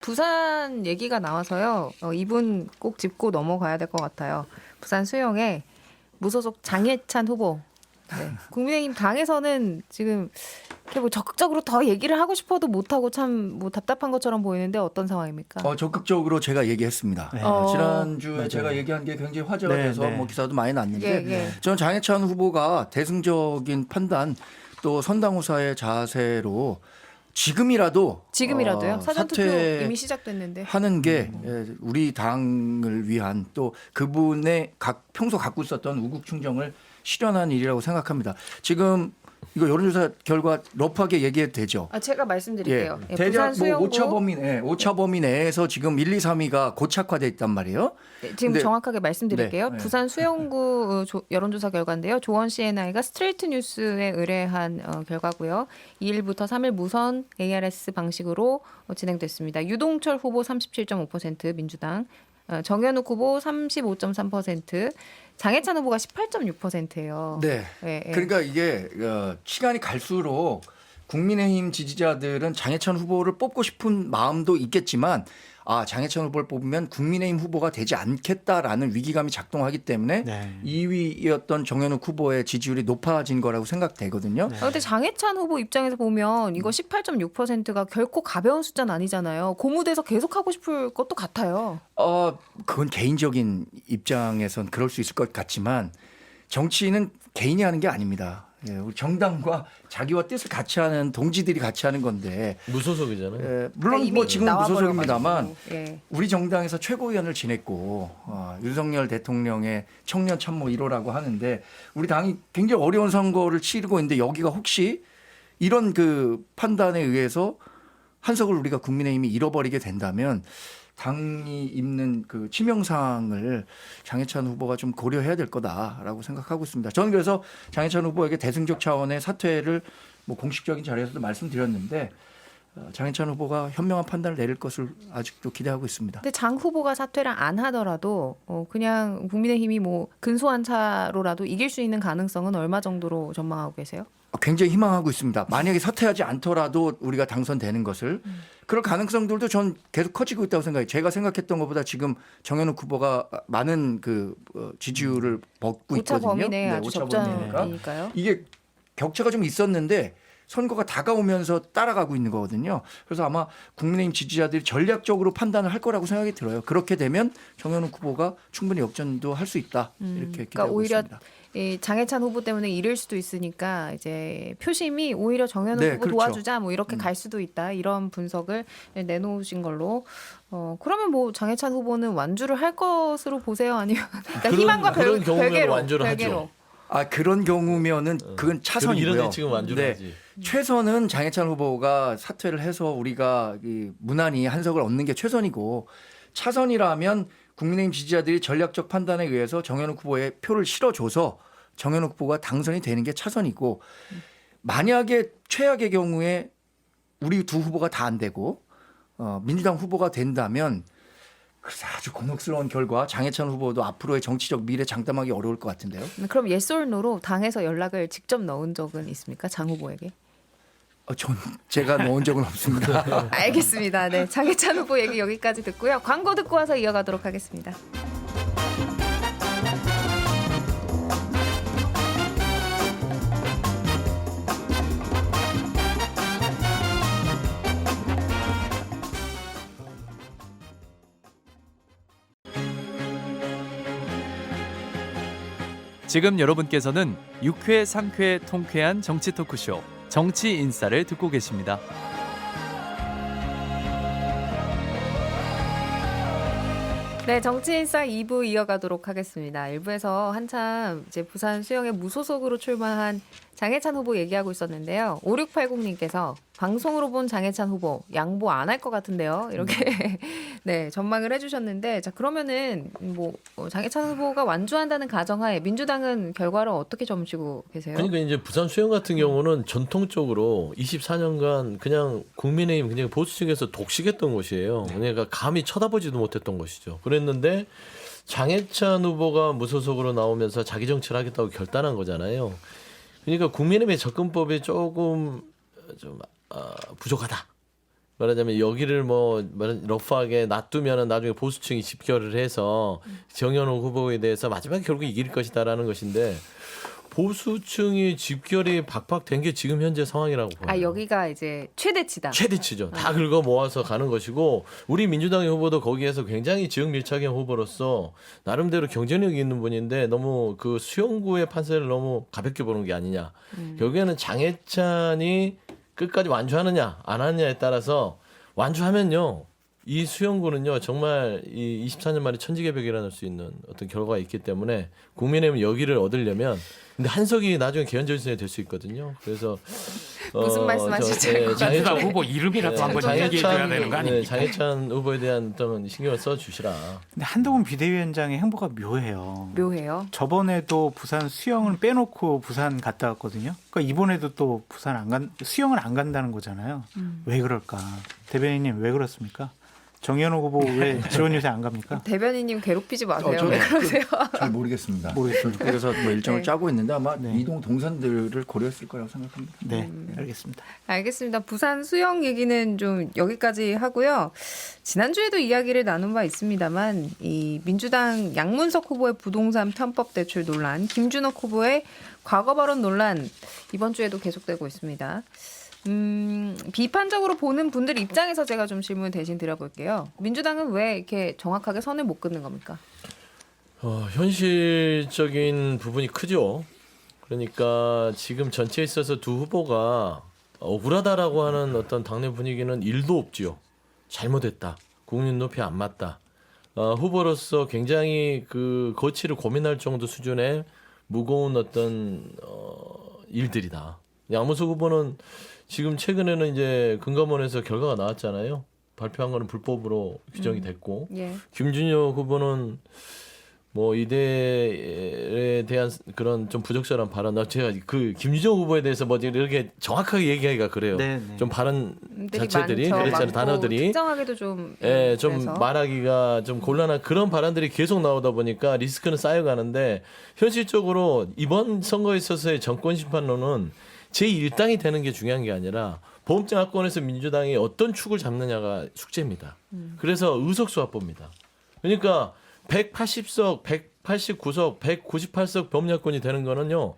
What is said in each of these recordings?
부산 얘기가 나와서요. 이분 꼭 짚고 넘어가야 될 것 같아요. 부산 수영의 무소속 장해찬 후보. 네. 국민의힘 당에서는 지금 이렇게 뭐 적극적으로 더 얘기를 하고 싶어도 못하고 참 뭐 답답한 것처럼 보이는데 어떤 상황입니까? 적극적으로 제가 얘기했습니다. 네. 지난주에 맞아요. 제가 얘기한 게 굉장히 화제가 네, 돼서 네. 뭐 기사도 많이 났는데 예, 예. 저는 장해찬 후보가 대승적인 판단 또 선당후사의 자세로 지금이라도요. 사전투표 이미 시작됐는데. 하는 게 우리 당을 위한 또 그분의 평소 갖고 있었던 우국 충정을 실현한 일이라고 생각합니다. 지금 이거 여론조사 결과 러프하게 얘기해도 되죠. 제가 말씀드릴게요. 예, 대략 부산 수영구 오차 범위 내에서 지금 1, 2, 3위가 고착화돼 있단 말이에요. 지금 근데- 정확하게 말씀드릴게요. 네. 부산 수영구 여론조사 결과인데요. 조원 CNI가 스트레이트 뉴스에 의뢰한 결과고요. 2일부터 3일 무선 ARS 방식으로 진행됐습니다. 유동철 후보 37.5% 민주당, 정현욱 후보 35.3%, 장해찬 후보가 18.6%예요. 네. 그러니까 이게 시간이 갈수록 국민의힘 지지자들은 장해찬 후보를 뽑고 싶은 마음도 있겠지만 장해찬 후보를 뽑으면 국민의힘 후보가 되지 않겠다라는 위기감이 작동하기 때문에 네. 2위였던 정현욱 후보의 지지율이 높아진 거라고 생각되거든요. 그런데 장해찬 후보 입장에서 보면 이거 18.6%가 결코 가벼운 숫자는 아니잖아요. 고무대에서 계속 하고 싶을 것도 같아요. 그건 개인적인 입장에선 그럴 수 있을 것 같지만 정치는 개인이 하는 게 아닙니다. 우리 정당과 자기와 뜻을 같이 하는 동지들이 같이 하는 건데 무소속이잖아요. 물론 이미 뭐 지금 나와버려가지고. 무소속입니다만 예. 우리 정당에서 최고위원을 지냈고 윤석열 대통령의 청년 참모 1호라고 하는데 우리 당이 굉장히 어려운 선거를 치르고 있는데 여기가 혹시 이런 그 판단에 의해서 한석을 우리가 국민의힘이 잃어버리게 된다면 당이 입는 그 치명상을 장해찬 후보가 좀 고려해야 될 거다라고 생각하고 있습니다. 저는 그래서 장해찬 후보에게 대승적 차원의 사퇴를 뭐 공식적인 자리에서도 말씀드렸는데 장해찬 후보가 현명한 판단을 내릴 것을 아직도 기대하고 있습니다. 근데 장 후보가 사퇴를 안 하더라도 그냥 국민의힘이 뭐 근소한 차로라도 이길 수 있는 가능성은 얼마 정도로 전망하고 계세요? 굉장히 희망하고 있습니다. 만약에 사퇴하지 않더라도 우리가 당선되는 것을 그럴 가능성들도 전 계속 커지고 있다고 생각해요. 제가 생각했던 것보다 지금 정현욱 후보가 많은 그 지지율을 얻고 오차 있거든요. 범위 내에 아주 오차 범위니까. 적자니까요. 이게 격차가 좀 있었는데 선거가 다가오면서 따라가고 있는 거거든요. 그래서 아마 국민의힘 지지자들이 전략적으로 판단을 할 거라고 생각이 들어요. 그렇게 되면 정현욱 후보가 충분히 역전도 할 수 있다. 이렇게 기대하고 그러니까 오히려 있습니다. 이 장해찬 후보 때문에 잃을 수도 있으니까 이제 표심이 오히려 정현욱 네, 후보 그렇죠. 도와주자 뭐 이렇게 갈 수도 있다 이런 분석을 내놓으신 걸로 그러면 뭐 장해찬 후보는 완주를 할 것으로 보세요 아니면 그러니까 희망과 그런 경우면 별개로 완주를 별개로. 하죠. 그런 경우면은 그건 차선이고요. 이런 지금 완주를 네. 하지. 최선은 장해찬 후보가 사퇴를 해서 우리가 무난히 한석을 얻는 게 최선이고 차선이라면 국민의힘 지지자들이 전략적 판단에 의해서 정현욱 후보의 표를 실어줘서 정현욱 후보가 당선이 되는 게 차선이고 만약에 최악의 경우에 우리 두 후보가 다 안 되고 민주당 후보가 된다면 그래서 아주 곤혹스러운 결과 장해찬 후보도 앞으로의 정치적 미래 장담하기 어려울 것 같은데요. 그럼 yes or no로 당에서 연락을 직접 넣은 적은 있습니까 장 후보에게? 제가 넣은 적은 없습니다. 알겠습니다. 네, 장해찬 후보 얘기 여기까지 듣고요. 광고 듣고 와서 이어가도록 하겠습니다. 지금 여러분께서는 6회, 상쾌, 통쾌한 정치 토크쇼 정치 인싸를 듣고 계십니다. 네, 정치인싸 2부 이어가도록 하겠습니다. 1부에서 한참 이제 부산 수영의 무소속으로 출마한 장해찬 후보 얘기하고 있었는데요. 5680님께서 방송으로 본 장해찬 후보 양보 안 할 것 같은데요. 이렇게 네, 전망을 해주셨는데 자 그러면은 뭐 장해찬 후보가 완주한다는 가정하에 민주당은 결과를 어떻게 점치고 계세요? 그러니까 이제 부산 수영 같은 경우는 전통적으로 24년간 그냥 국민의힘 그냥 보수 측에서 독식했던 곳이에요. 그러니까 감히 쳐다보지도 못했던 것이죠. 그랬는데 장해찬 후보가 무소속으로 나오면서 자기 정치를 하겠다고 결단한 거잖아요. 그러니까 국민의힘의 접근법이 조금 좀 부족하다. 말하자면 여기를 뭐 러프하게 놔두면은 나중에 보수층이 집결을 해서 정현호 후보에 대해서 마지막에 결국 이길 것이다라는 것인데 보수층이 집결이 박박된 게 지금 현재 상황이라고 봐요. 아 여기가 이제 최대치다. 최대치죠. 다 긁어 모아서 가는 것이고 우리 민주당의 후보도 거기에서 굉장히 지역 밀착형 후보로서 나름대로 경쟁력이 있는 분인데 너무 그 수용구의 판세를 너무 가볍게 보는 게 아니냐. 결국에는 장해찬이 끝까지 완주하느냐 안 하느냐에 따라서 완주하면요. 이 수용구는요 정말 이 24년 만에 천지개벽이 일어날 수 있는 어떤 결과가 있기 때문에 국민의힘 여기를 얻으려면 근데 한석이 나중에 개헌전선이 될 수 있거든요. 그래서 무슨 말씀하실지 알 것 같아요. 민주당 후보 이름이라도 한번 얘기해줘야 되는 거 아닙니까? 장해찬 후보에 대한 어떤 신경을 써주시라. 근데 한동훈 비대위원장의 행보가 묘해요. 묘해요. 저번에도 부산 수영을 빼놓고 부산 갔다 왔거든요. 그러니까 이번에도 또 부산 수영을 안 간다는 거잖아요. 왜 그럴까? 대변인님 왜 그렇습니까? 정현호 후보 왜 지원 요새 안 갑니까? 대변인님 괴롭히지 마세요. 저는 왜 그러세요? 잘 모르겠습니다. 모르겠습니다. 그래서 뭐 일정을 네. 짜고 있는데 아마 네. 이동 동선들을 고려했을 거라고 생각합니다. 네, 알겠습니다. 알겠습니다. 부산 수영 얘기는 좀 여기까지 하고요. 지난주에도 이야기를 나눈 바 있습니다만 이 민주당 양문석 후보의 부동산 편법 대출 논란, 김준혁 후보의 과거 발언 논란 이번 주에도 계속되고 있습니다. 비판적으로 보는 분들 입장에서 제가 좀 질문 대신 드려볼게요. 민주당은 왜 이렇게 정확하게 선을 못 긋는 겁니까? 현실적인 부분이 크죠. 그러니까 지금 전체에 있어서 두 후보가 억울하다라고 하는 어떤 당내 분위기는 1도 없지요. 잘못했다. 국민 높이 안 맞다. 후보로서 굉장히 그 거취를 고민할 정도 수준의 무거운 어떤 일들이다. 양문석 후보는 지금 최근에는 이제 금감원에서 결과가 나왔잖아요. 발표한 거는 불법으로 규정이 됐고 예. 김준혁 후보는 뭐 이대에 대한 그런 좀 부적절한 발언, 제가 그 김준혁 후보에 대해서 뭐 이렇게 정확하게 얘기하기가 그래요. 네, 네. 좀 발언 들이 자체들이 많죠. 그렇잖아요. 많고 단어들이 특정하기도 좀 예, 좀 그래서. 말하기가 좀 곤란한 그런 발언들이 계속 나오다 보니까 리스크는 쌓여가는데 현실적으로 이번 선거에 있어서의 정권 심판론은 제1당이 되는 게 중요한 게 아니라 범정권에서 민주당이 어떤 축을 잡느냐가 숙제입니다. 그래서 의석수 확보입니다. 그러니까 180석, 189석, 198석 범야권이 되는 거는요.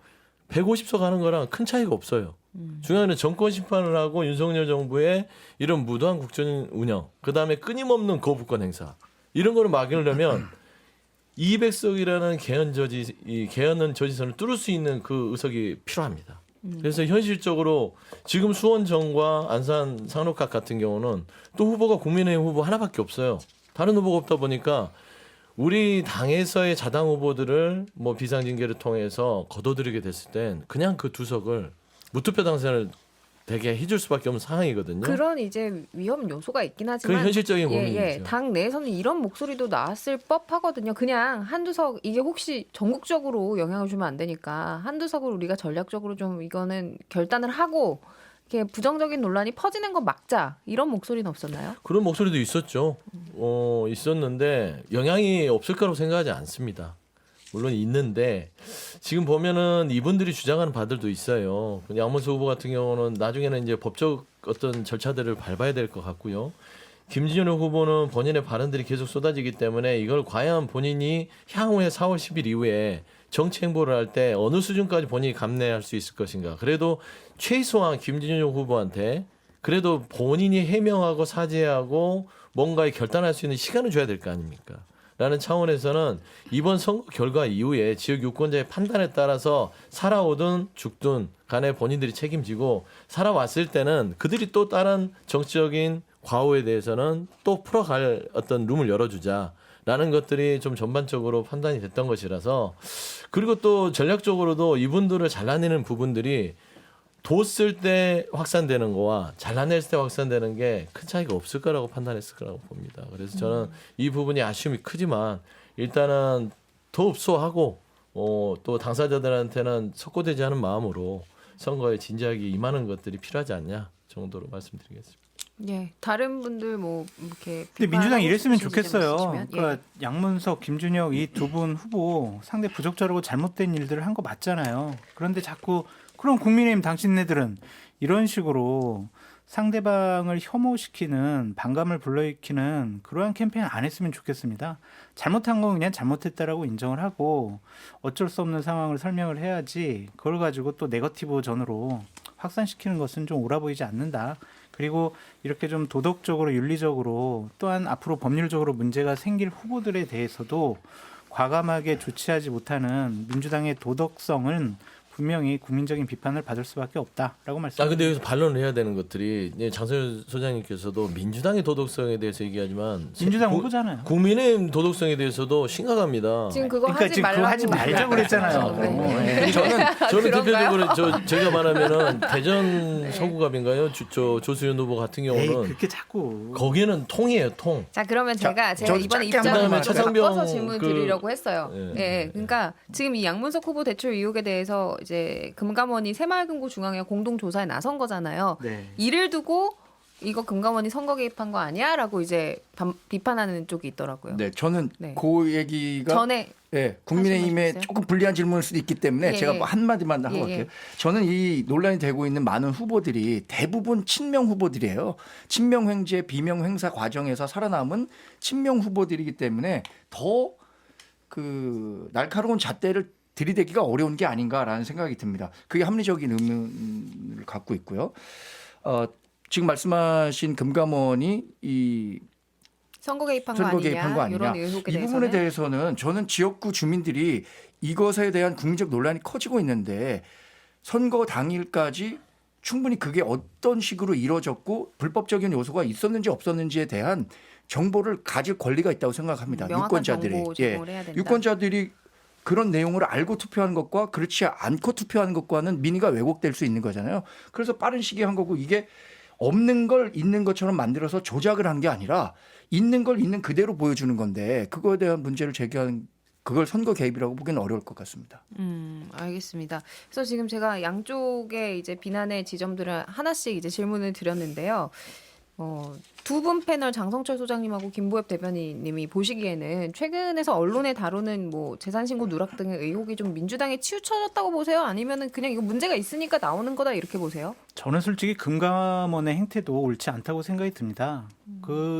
150석 하는 거랑 큰 차이가 없어요. 중요한 건 정권 심판을 하고 윤석열 정부의 이런 무도한 국정 운영, 그다음에 끊임없는 거부권 행사 이런 거를 막으려면 200석이라는 개헌 저지선을 뚫을 수 있는 그 의석이 필요합니다. 그래서 현실적으로 지금 수원정과 안산 상록각 같은 경우는 또 후보가 국민의힘 후보 하나밖에 없어요. 다른 후보가 없다 보니까 우리 당에서의 자당 후보들을 뭐 비상징계를 통해서 거둬들이게 됐을 땐 그냥 그 두 석을 무투표 당선을 되게 해줄 수밖에 없는 상황이거든요. 그런 이제 위험 요소가 있긴 그 하지만 현실적인 고민이죠. 예, 당 내에서는 이런 목소리도 나왔을 법하거든요. 그냥 한두 석 이게 혹시 전국적으로 영향을 주면 안 되니까 한두 석을 우리가 전략적으로 좀 이거는 결단을 하고 이렇게 부정적인 논란이 퍼지는 거 막자 이런 목소리는 없었나요? 그런 목소리도 있었죠. 있었는데 영향이 없을 거라고 생각하지 않습니다. 물론 있는데 지금 보면은 이분들이 주장하는 바들도 있어요. 양문석 후보 같은 경우는 나중에는 이제 법적 어떤 절차들을 밟아야 될 것 같고요. 김진영 후보는 본인의 발언들이 계속 쏟아지기 때문에 이걸 과연 본인이 향후에 4월 10일 이후에 정치 행보를 할 때 어느 수준까지 본인이 감내할 수 있을 것인가. 그래도 최소한 김진영 후보한테 그래도 본인이 해명하고 사죄하고 뭔가에 결단할 수 있는 시간을 줘야 될 거 아닙니까? 라는 차원에서는 이번 선거 결과 이후에 지역 유권자의 판단에 따라서 살아오든 죽든 간에 본인들이 책임지고 살아왔을 때는 그들이 또 다른 정치적인 과오에 대해서는 또 풀어갈 어떤 룸을 열어주자라는 것들이 좀 전반적으로 판단이 됐던 것이라서 그리고 또 전략적으로도 이분들을 잘라내는 부분들이 뒀을 때 확산되는 거와 잘라냈을 때 확산되는 게 큰 차이가 없을 거라고 판단했을 거라고 봅니다. 그래서 저는 이 부분이 아쉬움이 크지만 일단은 더 흡수하고 또 당사자들한테는 석고되지 않은 마음으로 선거에 진지하게 임하는 것들이 필요하지 않냐 정도로 말씀드리겠습니다. 예, 다른 분들 뭐 이렇게 근데 민주당 이랬으면 비판하고 싶으신 좋겠어요. 지점 있으시면, 그러니까 양문석, 김준혁 이 두 분 후보 상대 부적절하고 잘못된 일들을 한 거 맞잖아요. 그런데 자꾸 그럼 국민의힘 당신네들은 이런 식으로 상대방을 혐오시키는 반감을 불러일으키는 그러한 캠페인 안 했으면 좋겠습니다. 잘못한 건 그냥 잘못했다라고 인정을 하고 어쩔 수 없는 상황을 설명을 해야지 그걸 가지고 또 네거티브 전으로 확산시키는 것은 좀 옳아 보이지 않는다. 그리고 이렇게 좀 도덕적으로 윤리적으로 또한 앞으로 법률적으로 문제가 생길 후보들에 대해서도 과감하게 조치하지 못하는 민주당의 도덕성은 분명히 국민적인 비판을 받을 수밖에 없다라고 말씀드립니다. 근데 여기서 반론을 해야 되는 것들이 장성현 소장님께서도 민주당의 도덕성에 대해서 얘기하지만 민주당 후보잖아요. 국민의힘 도덕성에 대해서도 심각합니다. 지금 그거 그러니까 하지 지금 말라고. 그거 하지 말자고 그랬잖아요. 네. 저는 그런가요? 대표적으로 제가 말하면은 대전 서구갑인가요? 조수현 후보 같은 에이, 경우는 그렇게 자꾸 거기는 통이에요, 통. 자 그러면 제가 저 이번에 짧게 입장을 한번 바꿔서 질문 드리려고 했어요. 예. 예, 그러니까 지금 이 양문석 후보 대출 의혹에 대해서 이제 금감원이 새마을금고 중앙회 공동 조사에 나선 거잖아요. 네. 이를 두고 이거 금감원이 선거 개입한 거 아니야라고 이제 비판하는 쪽이 있더라고요. 네, 저는 네. 그 얘기가 전에 예, 국민의힘에 말씀하셨어요? 조금 불리한 질문일 수도 있기 때문에 예, 제가 예. 뭐 한마디만 하고 예, 갈게요. 예. 저는 이 논란이 되고 있는 많은 후보들이 대부분 친명 후보들이에요. 친명 횡재, 비명 행사 과정에서 살아남은 친명 후보들이기 때문에 더 그 날카로운 잣대를 들이대기가 어려운 게 아닌가라는 생각이 듭니다. 그게 합리적인 의문을 갖고 있고요. 지금 말씀하신 금감원이 이 선거 개입한 거 선거 아니냐, 개입한 거 아니냐. 이런 의혹에 이 대해서는 부분에 대해서는 저는 지역구 주민들이 이것에 대한 국민적 논란이 커지고 있는데 선거 당일까지 충분히 그게 어떤 식으로 이루어졌고 불법적인 요소가 있었는지 없었는지에 대한 정보를 가질 권리가 있다고 생각합니다. 명확한 유권자들이. 정보 제공을 해야 된다. 유권자들이 그런 내용을 알고 투표하는 것과 그렇지 않고 투표하는 것과는 민의가 왜곡될 수 있는 거잖아요. 그래서 빠른 시기에 한 거고 이게 없는 걸 있는 것처럼 만들어서 조작을 한 게 아니라 있는 걸 있는 그대로 보여주는 건데 그거에 대한 문제를 제기하는 그걸 선거 개입이라고 보기는 어려울 것 같습니다. 알겠습니다. 그래서 지금 제가 양쪽의 이제 비난의 지점들을 하나씩 이제 질문을 드렸는데요. 두 분 패널 장성철 소장님하고 김보엽 대변인님이 보시기에는 최근에서 언론에 다루는 뭐 재산신고 누락 등의 의혹이 좀 민주당에 치우쳐졌다고 보세요? 아니면은 그냥 이거 문제가 있으니까 나오는 거다 이렇게 보세요? 저는 솔직히 금감원의 행태도 옳지 않다고 생각이 듭니다.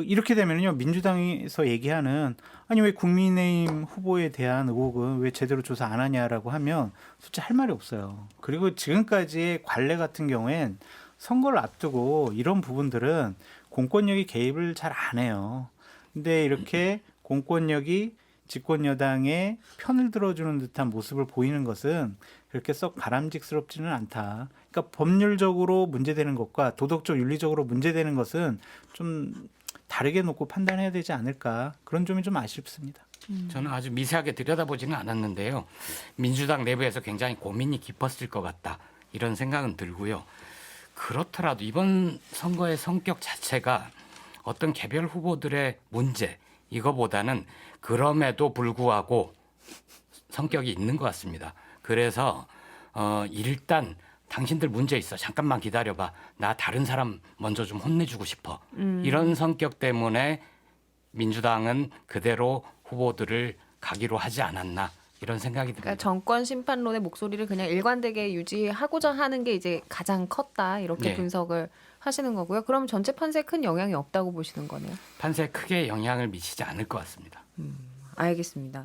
이렇게 되면요 민주당에서 얘기하는 아니 왜 국민의힘 후보에 대한 의혹은 왜 제대로 조사 안 하냐라고 하면 솔직히 할 말이 없어요. 그리고 지금까지의 관례 같은 경우엔 선거를 앞두고 이런 부분들은 공권력이 개입을 잘 안 해요. 근데 이렇게 공권력이 집권 여당의 편을 들어주는 듯한 모습을 보이는 것은 그렇게 썩 바람직스럽지는 않다. 그러니까 법률적으로 문제되는 것과 도덕적 윤리적으로 문제되는 것은 좀 다르게 놓고 판단해야 되지 않을까. 그런 점이 좀 아쉽습니다. 저는 아주 미세하게 들여다보지는 않았는데요. 민주당 내부에서 굉장히 고민이 깊었을 것 같다. 이런 생각은 들고요. 그렇더라도 이번 선거의 성격 자체가 어떤 개별 후보들의 문제 이거보다는 그럼에도 불구하고 성격이 있는 것 같습니다. 그래서 일단 당신들 문제 있어. 잠깐만 기다려봐. 나 다른 사람 먼저 좀 혼내주고 싶어. 이런 성격 때문에 민주당은 그대로 후보들을 가기로 하지 않았나. 이런 생각이 듭니다. 그러니까 정권 심판론의 목소리를 그냥 일관되게 유지하고자 하는 게 이제 가장 컸다 이렇게 네. 분석을 하시는 거고요. 그럼 전체 판세에 큰 영향이 없다고 보시는 거네요. 판세에 크게 영향을 미치지 않을 것 같습니다. 알겠습니다.